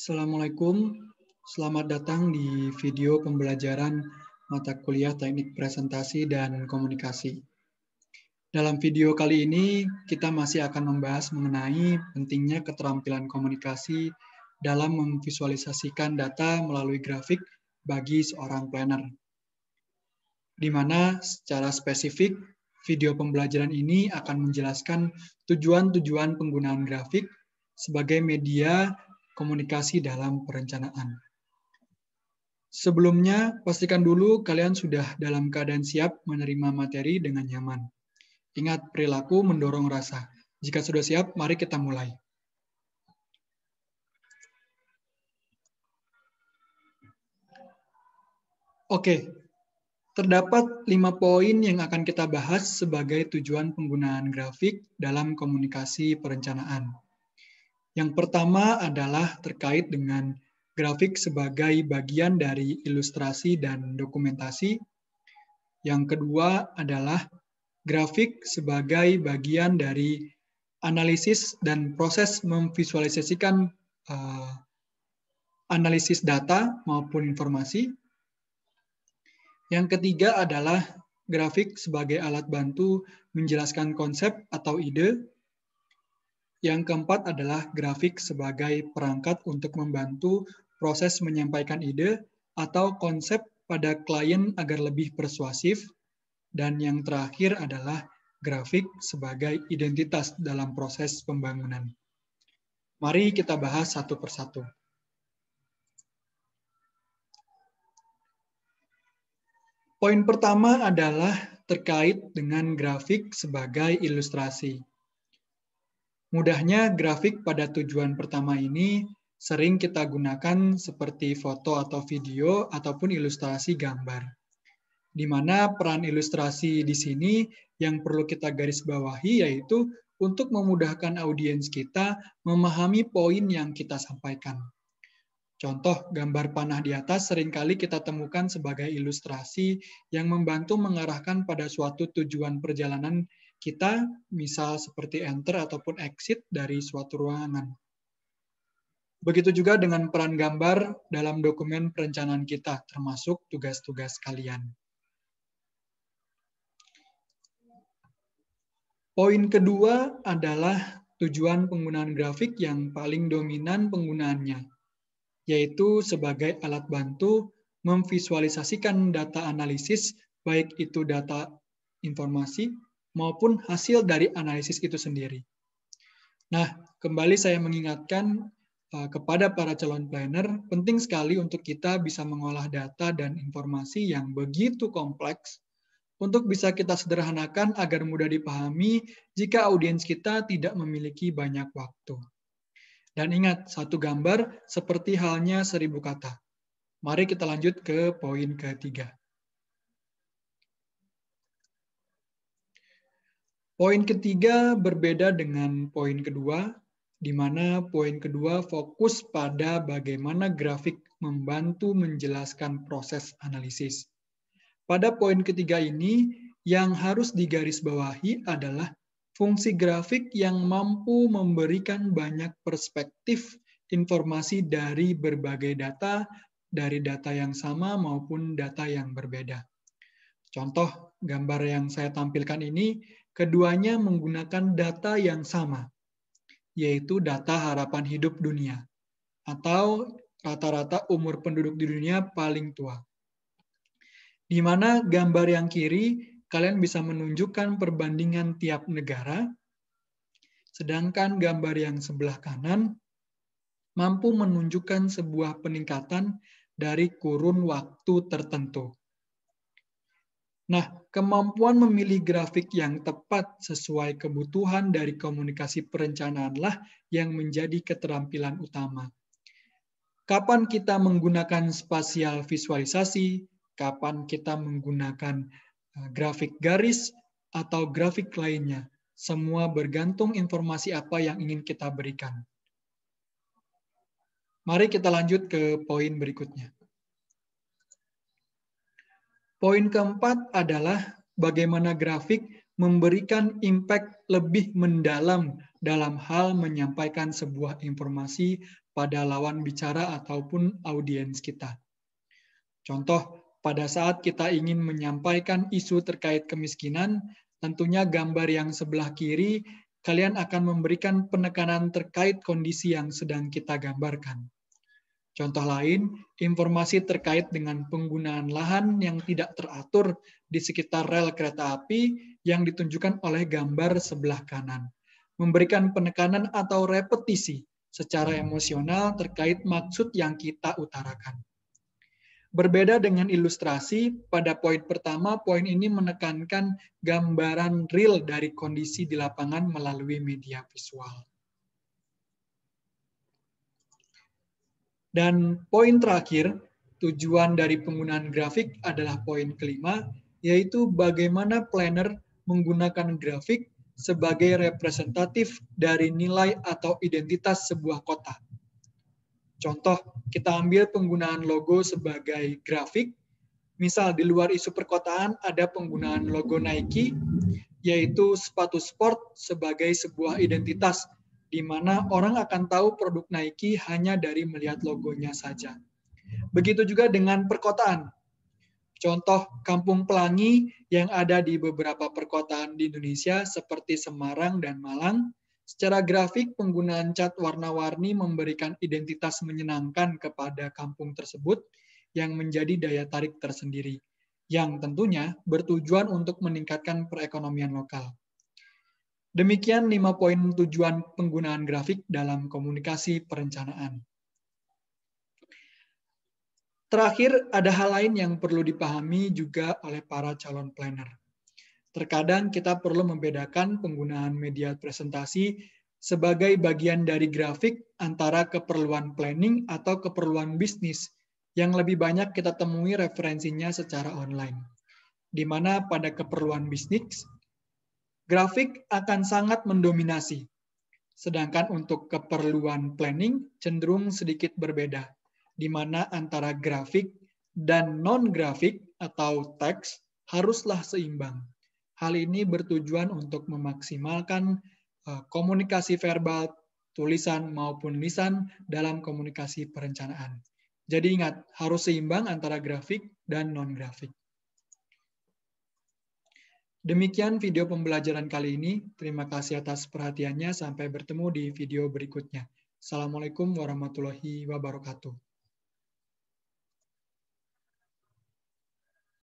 Assalamualaikum, selamat datang di video pembelajaran mata kuliah Teknik Presentasi dan Komunikasi. Dalam video kali ini, kita masih akan membahas mengenai pentingnya keterampilan komunikasi dalam memvisualisasikan data melalui grafik bagi seorang planner. Di mana secara spesifik, video pembelajaran ini akan menjelaskan tujuan-tujuan penggunaan grafik sebagai media komunikasi dalam perencanaan. Sebelumnya, pastikan dulu kalian sudah dalam keadaan siap menerima materi dengan nyaman. Ingat, perilaku mendorong rasa. Jika sudah siap, mari kita mulai. Oke, terdapat 5 poin yang akan kita bahas sebagai tujuan penggunaan grafik dalam komunikasi perencanaan. Yang pertama adalah terkait dengan grafik sebagai bagian dari ilustrasi dan dokumentasi. Yang kedua adalah grafik sebagai bagian dari analisis dan proses memvisualisasikan analisis data maupun informasi. Yang ketiga adalah grafik sebagai alat bantu menjelaskan konsep atau ide. Yang keempat adalah grafik sebagai perangkat untuk membantu proses menyampaikan ide atau konsep pada klien agar lebih persuasif. Dan yang terakhir adalah grafik sebagai identitas dalam proses pembangunan. Mari kita bahas satu persatu. Poin pertama adalah terkait dengan grafik sebagai ilustrasi. Mudahnya, grafik pada tujuan pertama ini sering kita gunakan seperti foto atau video ataupun ilustrasi gambar. Di mana peran ilustrasi di sini yang perlu kita garis bawahi yaitu untuk memudahkan audiens kita memahami poin yang kita sampaikan. Contoh, gambar panah di atas seringkali kita temukan sebagai ilustrasi yang membantu mengarahkan pada suatu tujuan perjalanan kita, misal seperti enter ataupun exit dari suatu ruangan. Begitu juga dengan peran gambar dalam dokumen perencanaan kita, termasuk tugas-tugas kalian. Poin kedua adalah tujuan penggunaan grafik yang paling dominan penggunaannya, yaitu sebagai alat bantu memvisualisasikan data analisis, baik itu data informasi maupun hasil dari analisis itu sendiri. Nah, kembali saya mengingatkan kepada para calon planner, penting sekali untuk kita bisa mengolah data dan informasi yang begitu kompleks untuk bisa kita sederhanakan agar mudah dipahami jika audiens kita tidak memiliki banyak waktu. Dan ingat, satu gambar seperti halnya 1000 kata. Mari kita lanjut ke poin ketiga. Poin ketiga berbeda dengan poin kedua, di mana poin kedua fokus pada bagaimana grafik membantu menjelaskan proses analisis. Pada poin ketiga ini, yang harus digarisbawahi adalah fungsi grafik yang mampu memberikan banyak perspektif informasi dari berbagai data, dari data yang sama maupun data yang berbeda. Contoh gambar yang saya tampilkan ini, keduanya menggunakan data yang sama, yaitu data harapan hidup dunia, atau rata-rata umur penduduk di dunia paling tua. Di mana gambar yang kiri, kalian bisa menunjukkan perbandingan tiap negara, sedangkan gambar yang sebelah kanan mampu menunjukkan sebuah peningkatan dari kurun waktu tertentu. Nah, kemampuan memilih grafik yang tepat sesuai kebutuhan dari komunikasi perencanaanlah yang menjadi keterampilan utama. Kapan kita menggunakan spasial visualisasi, kapan kita menggunakan grafik garis, atau grafik lainnya, semua bergantung informasi apa yang ingin kita berikan. Mari kita lanjut ke poin berikutnya. Poin keempat adalah bagaimana grafik memberikan impact lebih mendalam dalam hal menyampaikan sebuah informasi pada lawan bicara ataupun audiens kita. Contoh, pada saat kita ingin menyampaikan isu terkait kemiskinan, tentunya gambar yang sebelah kiri, kalian akan memberikan penekanan terkait kondisi yang sedang kita gambarkan. Contoh lain, informasi terkait dengan penggunaan lahan yang tidak teratur di sekitar rel kereta api yang ditunjukkan oleh gambar sebelah kanan. Memberikan penekanan atau repetisi secara emosional terkait maksud yang kita utarakan. Berbeda dengan ilustrasi, pada poin pertama, poin ini menekankan gambaran real dari kondisi di lapangan melalui media visual. Dan poin terakhir, tujuan dari penggunaan grafik adalah poin kelima, yaitu bagaimana planner menggunakan grafik sebagai representatif dari nilai atau identitas sebuah kota. Contoh, kita ambil penggunaan logo sebagai grafik. Misal di luar isu perkotaan ada penggunaan logo Nike, yaitu sepatu sport sebagai sebuah identitas, di mana orang akan tahu produk Nike hanya dari melihat logonya saja. Begitu juga dengan perkotaan. Contoh Kampung Pelangi yang ada di beberapa perkotaan di Indonesia seperti Semarang dan Malang. Secara grafik, penggunaan cat warna-warni memberikan identitas menyenangkan kepada kampung tersebut yang menjadi daya tarik tersendiri, yang tentunya bertujuan untuk meningkatkan perekonomian lokal. Demikian 5 poin tujuan penggunaan grafik dalam komunikasi perencanaan. Terakhir, ada hal lain yang perlu dipahami juga oleh para calon planner. Terkadang kita perlu membedakan penggunaan media presentasi sebagai bagian dari grafik antara keperluan planning atau keperluan bisnis yang lebih banyak kita temui referensinya secara online. Di mana pada keperluan bisnis, grafik akan sangat mendominasi. Sedangkan untuk keperluan planning cenderung sedikit berbeda, di mana antara grafik dan non-grafik atau teks haruslah seimbang. Hal ini bertujuan untuk memaksimalkan komunikasi verbal, tulisan maupun lisan dalam komunikasi perencanaan. Jadi ingat, harus seimbang antara grafik dan non-grafik. Demikian video pembelajaran kali ini. Terima kasih atas perhatiannya. Sampai bertemu di video berikutnya. Assalamualaikum warahmatullahi wabarakatuh.